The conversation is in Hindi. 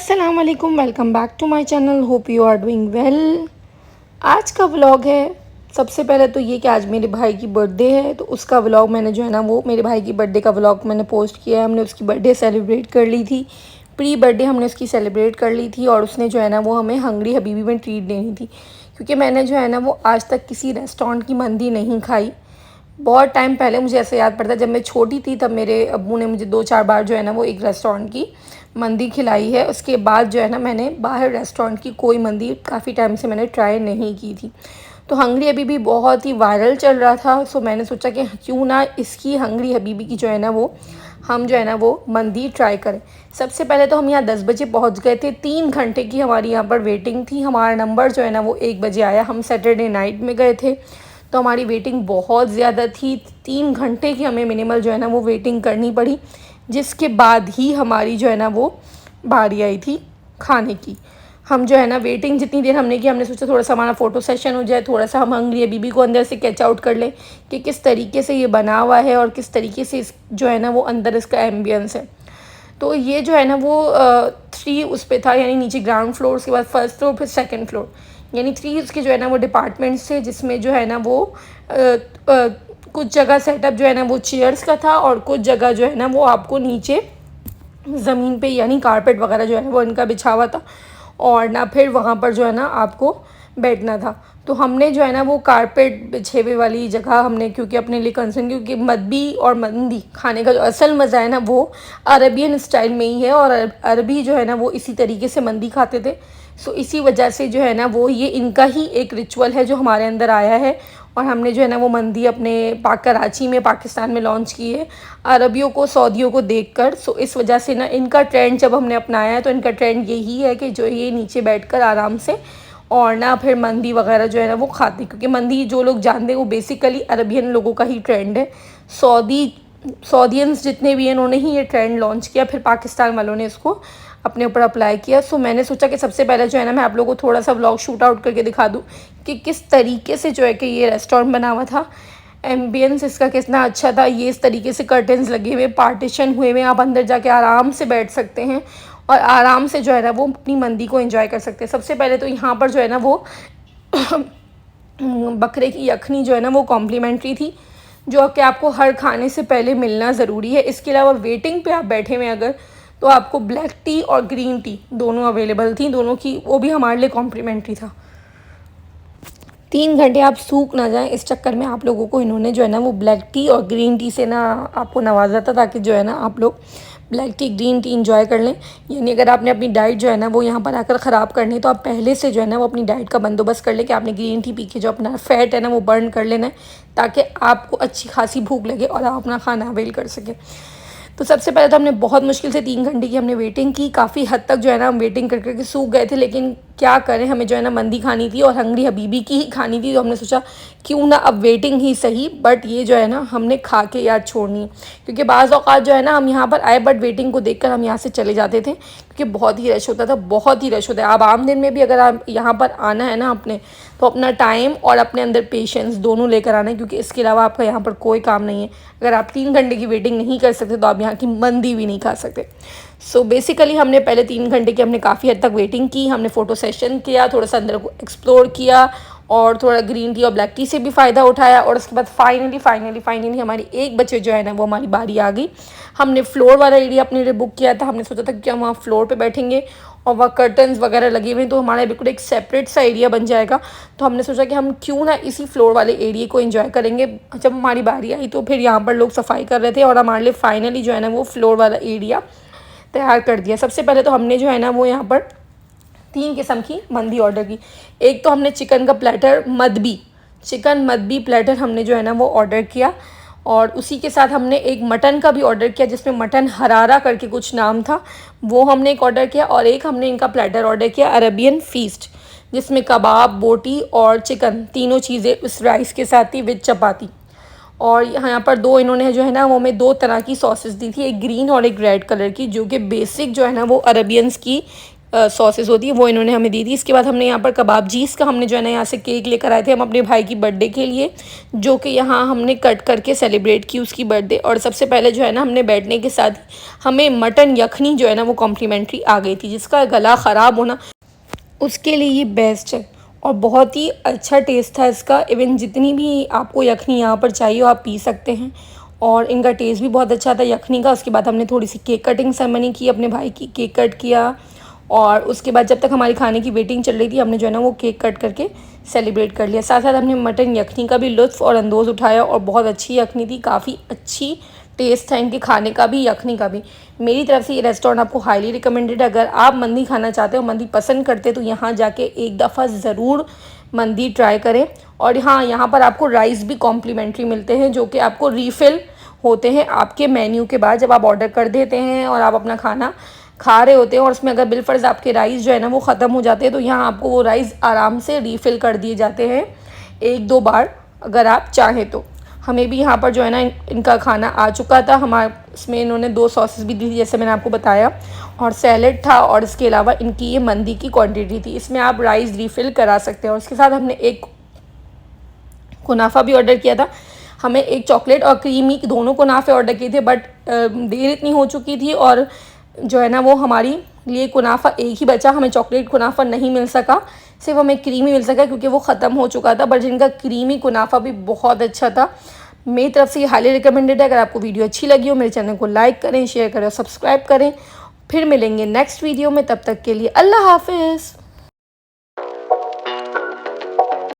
अस्सलाम वालेकुम, welcome back to my channel. Hope you are doing well. आज का व्लॉग है, सबसे पहले तो ये कि आज मेरे भाई की बर्थडे है, तो उसका व्लॉग मैंने जो है ना वो मेरे भाई की बर्थडे का व्लॉग मैंने पोस्ट किया है। हमने उसकी बर्थडे सेलिब्रेट कर ली थी, प्री बर्थडे हमने उसकी सेलिब्रेट कर ली थी और उसने जो है ना वो हमें हंगरी हबीबी में ट्रीट देनी थी, क्योंकि मैंने जो है ना वो आज तक किसी रेस्टोरेंट की मंदी नहीं खाई। बहुत टाइम पहले मुझे ऐसे याद पड़ता है, जब मैं छोटी थी तब मेरे अब्बू ने मुझे 2-4 बार जो है ना वो एक रेस्टोरेंट की मंदी खिलाई है। उसके बाद जो है ना मैंने बाहर रेस्टोरेंट की कोई मंदी काफ़ी टाइम से मैंने ट्राई नहीं की थी। तो हंगरी हबीबी बहुत ही वायरल चल रहा था, सो मैंने सोचा कि क्यों ना इसकी हंगरी हबीबी की जो है ना वो हम जो है ना वो मंदी ट्राई करें। सबसे पहले तो हम यहाँ 10 बजे पहुँच गए थे। 3 घंटे की हमारी यहाँ पर वेटिंग थी। हमारा नंबर जो है ना वो 1 बजे आया। हम सैटरडे नाइट में गए थे, तो हमारी वेटिंग बहुत ज़्यादा थी। 3 घंटे की हमें मिनिमल जो है ना वो वेटिंग करनी पड़ी, जिसके बाद ही हमारी जो है ना वो बारी आई थी खाने की। हम जो है ना वेटिंग जितनी देर हमने की, हमने सोचा थोड़ा सा हमारा फ़ोटो सेशन हो जाए, थोड़ा सा हम हंगरी हबीबी को अंदर से कैच आउट कर लें कि किस तरीके से ये बना हुआ है और किस तरीके से इस जो है ना वो अंदर इसका एम्बियंस है। तो ये जो है ना वो 3 उस पे था, यानी नीचे ग्राउंड फ्लोर, उसके बाद फर्स्ट फ्लोर, फिर सेकंड फ्लोर, यानी 3 उसके जो है ना वो डिपार्टमेंट्स थे, जिसमें जो है ना वो कुछ जगह सेटअप जो है ना वो चेयर्स का था और कुछ जगह जो है ना वो आपको नीचे ज़मीन पे यानी कारपेट वगैरह जो है वो इनका बिछा हुआ था, और ना फिर वहाँ पर जो है ना आपको बैठना था। तो हमने जो है ना वो कारपेट बिछे हुए वाली जगह हमने, क्योंकि अपने लिए कंसर्न, क्योंकि मदबी और मंदी खाने का जो असल मज़ा है ना वो अरबियन स्टाइल में ही है, और अरबी जो है ना वो इसी तरीके से मंदी खाते थे। सो इसी वजह से जो है ना वो ये इनका ही एक रिचुअल है जो हमारे अंदर आया है, और हमने जो है ना वो मंदी अपने कराची में, पाकिस्तान में लॉन्च की है अरबियों को, सऊदियों को देखकर। सो इस वजह से ना इनका ट्रेंड जब हमने अपनाया है, तो इनका ट्रेंड यही है कि जो ये नीचे बैठकर आराम से और ना फिर मंदी वगैरह जो है ना वो खाते, क्योंकि मंदी जो लोग जानते हैं वो बेसिकली अरबियन लोगों का ही ट्रेंड है। सऊदियंस जितने भी हैं उन्होंने ही ये ट्रेंड लॉन्च किया, फिर पाकिस्तान वालों ने इसको अपने ऊपर अप्लाई किया। सो मैंने सोचा कि सबसे पहले जो है ना मैं आप लोगों को थोड़ा सा व्लॉग शूट आउट करके दिखा दूँ कि किस तरीके से जो है कि ये रेस्टोरेंट बना हुआ था, एम्बियंस इसका कितना अच्छा था। ये इस तरीके से कर्टन्स लगे हुए, पार्टीशन हुए हुए, आप अंदर जाके आराम से बैठ सकते हैं और आराम से जो है ना वो अपनी मंदी को एंजॉय कर सकते हैं। सबसे पहले तो यहाँ पर जो है ना वो बकरे की यखनी जो है ना वो कॉम्प्लीमेंट्री थी, जो कि आपको हर खाने से पहले मिलना ज़रूरी है। इसके अलावा वेटिंग पे आप बैठे हुए अगर, तो आपको ब्लैक टी और ग्रीन टी दोनों अवेलेबल थी, दोनों की वो भी हमारे लिए कॉम्प्लीमेंट्री था। 3 घंटे आप सूख ना जाएं, इस चक्कर में आप लोगों को इन्होंने जो है ना वो ब्लैक टी और ग्रीन टी से ना आपको नवाजा था, ताकि जो है ना आप लोग black tea green tea enjoy कर लें। यानी अगर आपने अपनी डाइट जो है ना वो यहाँ पर आकर ख़राब करनी है, तो आप पहले से जो है ना वो अपनी डाइट का बंदोबस्त कर लें कि आपने ग्रीन टी पी के जो अपना फ़ैट है ना वो बर्न कर लेना है, ताकि आपको अच्छी खासी भूख लगे और आप अपना खाना अवेल कर सकें। तो सबसे पहले तो हमने बहुत मुश्किल से 3 घंटे की हमने वेटिंग की। काफ़ी हद तक जो है ना हम वेटिंग कर करके सूख गए थे, लेकिन क्या करें, हमें जो है ना मंदी खानी थी और हंगरी हबीबी की ही खानी थी। तो हमने सोचा क्यों ना अब वेटिंग ही सही, बट ये जो है ना हमने खा के याद छोड़नी है, क्योंकि बाज़ औक़ात जो है ना हम यहाँ पर आए बट वेटिंग को देखकर हम यहाँ से चले जाते थे, क्योंकि बहुत ही रश होता था, बहुत ही रश होता है। आप आम दिन में भी अगर आप यहाँ पर आना है ना अपने, तो अपना टाइम और अपने अंदर पेशेंस दोनों लेकर आना है, क्योंकि इसके अलावा आपका यहाँ पर कोई काम नहीं है। अगर आप 3 घंटे की वेटिंग नहीं कर सकते तो आप यहाँ की मंदी भी नहीं खा सकते। सो बेसिकली हमने पहले 3 घंटे की हमने काफ़ी हद तक वेटिंग की, हमने फ़ोटो सेशन किया, थोड़ा सा अंदर को एक्सप्लोर किया और थोड़ा ग्रीन टी और ब्लैक टी से भी फ़ायदा उठाया, और उसके बाद फाइनली हमारी 1 बजे जो है ना वो हमारी बारी आ गई। हमने फ्लोर वाला एरिया अपने लिए बुक किया था। हमने सोचा था कि हम वहाँ फ्लोर पे बैठेंगे और वहाँ कर्टन्स वगैरह लगे हुए हैं, तो हमारा बिल्कुल एक सेपरेट सा एरिया बन जाएगा। तो हमने सोचा कि हम क्यों ना इसी फ्लोर वाले एरिया को एंजॉय करेंगे। जब हमारी बारी आई तो फिर यहाँ पर लोग सफाई कर रहे थे और हमारे लिए फाइनली जो है ना वो फ्लोर वाला एरिया तैयार कर दिया। सबसे पहले तो हमने जो है ना वो यहाँ पर 3 किस्म की मंदी ऑर्डर की। एक तो हमने चिकन का प्लेटर चिकन मदबी प्लेटर हमने जो है ना वो ऑर्डर किया, और उसी के साथ हमने एक मटन का भी ऑर्डर किया, जिसमें मटन हरारा करके कुछ नाम था, वो हमने एक ऑर्डर किया। और एक हमने इनका प्लेटर ऑर्डर किया अरबियन फीस्ट, जिसमें कबाब, बोटी और चिकन तीनों चीज़ें उस राइस के साथ थी विद चपाती। और यहाँ पर 2 इन्होंने जो है ना वो हमें 2 तरह की सॉसेस दी थी, एक ग्रीन और एक रेड कलर की, जो कि बेसिक जो है ना वो अरबियंस की सॉसेस होती है वो इन्होंने हमें दी थी। इसके बाद हमने यहाँ पर कबाबजीज़ का हमने जो है ना यहाँ से केक लेकर आए थे हम अपने भाई की बर्थडे के लिए, जो कि यहाँ हमने कट करके सेलिब्रेट की उसकी बर्थडे। और सबसे पहले जो है ना हमने बैठने के साथ हमें मटन यखनी जो है ना वो कॉम्प्लीमेंट्री आ गई थी, जिसका गला ख़राब होना उसके लिए ये बेस्ट है। और बहुत ही अच्छा टेस्ट था इसका। इवन जितनी भी आपको यखनी यहाँ पर चाहिए आप पी सकते हैं, और इनका टेस्ट भी बहुत अच्छा था यखनी का। उसके बाद हमने थोड़ी सी केक कटिंग सेरेमनी की, अपने भाई की केक कट किया, और उसके बाद जब तक हमारी खाने की वेटिंग चल रही थी हमने जो है ना वो केक कट करके सेलिब्रेट कर लिया। साथ साथ हमने मटन यखनी का भी लुत्फ़ और अंदोज़ उठाया, और बहुत अच्छी यखनी थी, काफ़ी अच्छी टेस्ट था इनके खाने का भी यखनी का भी। मेरी तरफ से ये रेस्टोरेंट आपको हाईली रिकमेंडेड है। अगर आप मंदी खाना चाहते हो, मंदी पसंद करते तो यहाँ जाके एक दफ़ा ज़रूर मंदी ट्राई करें। और हाँ, यहाँ पर आपको राइस भी कॉम्प्लीमेंट्री मिलते हैं, जो कि आपको रीफ़िल होते हैं आपके मेन्यू के बाद। जब आप ऑर्डर कर देते हैं और आप अपना खाना खा रहे होते हैं और उसमें अगर बिलफर्ज आपके राइस जो है ना वो ख़त्म हो जाते हैं, तो यहाँ आपको वो राइस आराम से रीफ़िल कर दिए जाते हैं 1-2 बार अगर आप चाहें तो। हमें भी यहाँ पर जो है ना इनका खाना आ चुका था। हमारे इसमें इन्होंने 2 सॉसेस भी दी थी जैसे मैंने आपको बताया, और सैलेड था, और इसके अलावा इनकी ये मंदी की क्वांटिटी थी। इसमें आप राइस रीफ़िल करा सकते हैं। और इसके साथ हमने एक कुनाफा भी ऑर्डर किया था। हमें एक चॉकलेट और क्रीमी दोनों कुनाफे ऑर्डर किए थे, बट देर इतनी हो चुकी थी और जो है ना वो हमारी लिए कुनाफा एक ही बचा। हमें चॉकलेट कुनाफा नहीं मिल सका, सिर्फ हमें क्रीमी मिल सका क्योंकि वो ख़त्म हो चुका था। बट जिनका क्रीमी कुनाफा भी बहुत अच्छा था। मेरी तरफ से ये हाईली रिकमेंडेड है। अगर आपको वीडियो अच्छी लगी हो मेरे चैनल को लाइक करें, शेयर करें और सब्सक्राइब करें। फिर मिलेंगे नेक्स्ट वीडियो में, तब तक के लिए अल्लाह हाफिज़।